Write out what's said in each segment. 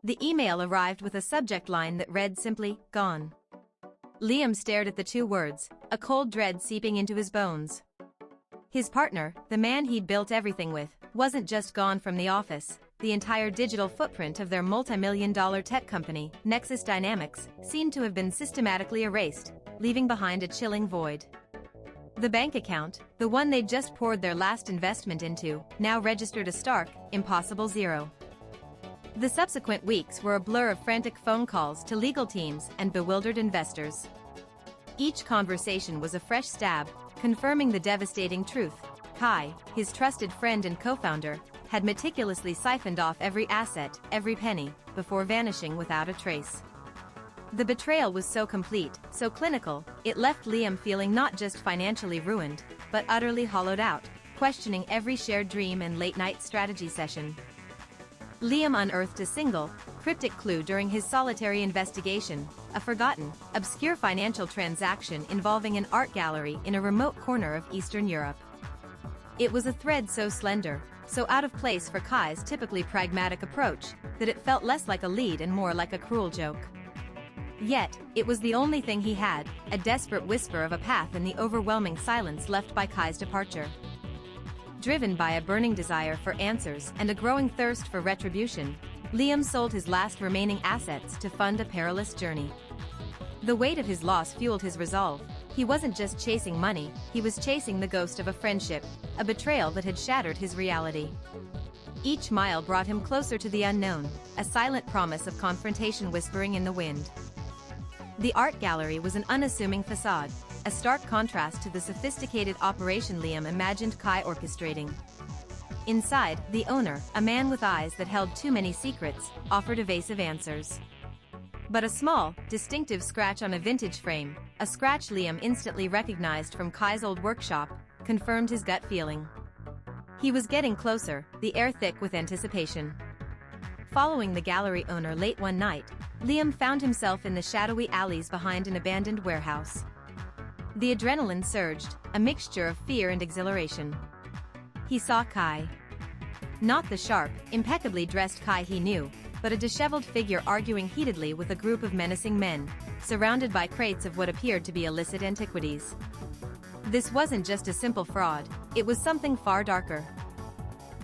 The email arrived with a subject line that read simply, "Gone." Liam stared at the two words, a cold dread seeping into his bones. His partner, the man he'd built everything with, wasn't just gone from the office. The entire digital footprint of their multi-million-dollar tech company, Nexus Dynamics, seemed to have been systematically erased, leaving behind a chilling void. The bank account, the one they'd just poured their last investment into, now registered a stark, impossible zero. The subsequent weeks were a blur of frantic phone calls to legal teams and bewildered investors. Each conversation was a fresh stab, confirming the devastating truth. Kai, his trusted friend and co-founder, had meticulously siphoned off every asset, every penny, before vanishing without a trace. The betrayal was so complete, so clinical, it left Liam feeling not just financially ruined, but utterly hollowed out, questioning every shared dream and late-night strategy session. Liam unearthed a single, cryptic clue during his solitary investigation, a forgotten, obscure financial transaction involving an art gallery in a remote corner of Eastern Europe. It was a thread so slender, so out of place for Kai's typically pragmatic approach, that it felt less like a lead and more like a cruel joke. Yet, it was the only thing he had, a desperate whisper of a path in the overwhelming silence left by Kai's departure. Driven by a burning desire for answers and a growing thirst for retribution, Liam sold his last remaining assets to fund a perilous journey. The weight of his loss fueled his resolve. He wasn't just chasing money, he was chasing the ghost of a friendship, a betrayal that had shattered his reality. Each mile brought him closer to the unknown, a silent promise of confrontation whispering in the wind. The art gallery was an unassuming facade, a stark contrast to the sophisticated operation Liam imagined Kai orchestrating. Inside, the owner, a man with eyes that held too many secrets, offered evasive answers. But a small, distinctive scratch on a vintage frame, a scratch Liam instantly recognized from Kai's old workshop, confirmed his gut feeling. He was getting closer, the air thick with anticipation. Following the gallery owner late one night, Liam found himself in the shadowy alleys behind an abandoned warehouse. The adrenaline surged, a mixture of fear and exhilaration. He saw Kai. Not the sharp, impeccably dressed Kai he knew, but a disheveled figure arguing heatedly with a group of menacing men, surrounded by crates of what appeared to be illicit antiquities. This wasn't just a simple fraud, it was something far darker.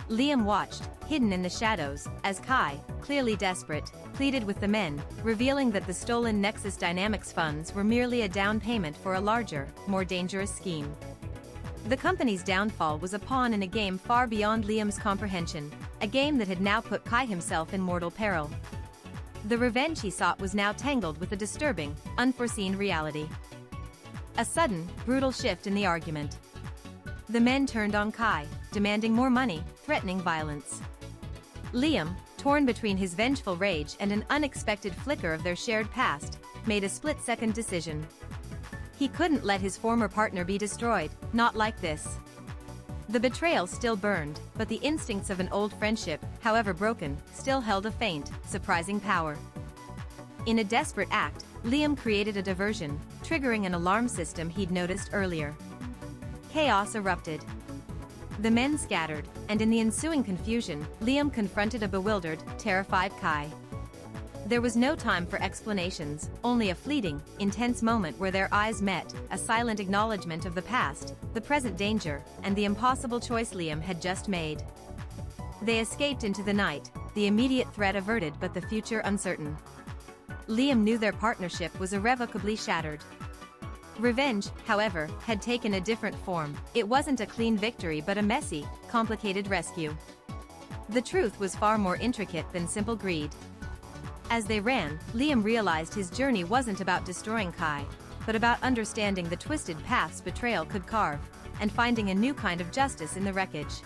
Liam watched, hidden in the shadows, as Kai, clearly desperate, pleaded with the men, revealing that the stolen Nexus Dynamics funds were merely a down payment for a larger, more dangerous scheme. The company's downfall was a pawn in a game far beyond Liam's comprehension, a game that had now put Kai himself in mortal peril. The revenge he sought was now tangled with a disturbing, unforeseen reality. A sudden, brutal shift in the argument. The men turned on Kai, demanding more money, threatening violence. Liam, torn between his vengeful rage and an unexpected flicker of their shared past, made a split-second decision. He couldn't let his former partner be destroyed, not like this. The betrayal still burned, but the instincts of an old friendship, however broken, still held a faint, surprising power. In a desperate act, Liam created a diversion, triggering an alarm system he'd noticed earlier. Chaos erupted. The men scattered, and in the ensuing confusion, Liam confronted a bewildered, terrified Kai. There was no time for explanations, only a fleeting, intense moment where their eyes met, a silent acknowledgement of the past, the present danger, and the impossible choice Liam had just made. They escaped into the night, the immediate threat averted but the future uncertain. Liam knew their partnership was irrevocably shattered. Revenge, however, had taken a different form. It wasn't a clean victory but a messy, complicated rescue. The truth was far more intricate than simple greed. As they ran, Liam realized his journey wasn't about destroying Kai, but about understanding the twisted paths betrayal could carve, and finding a new kind of justice in the wreckage.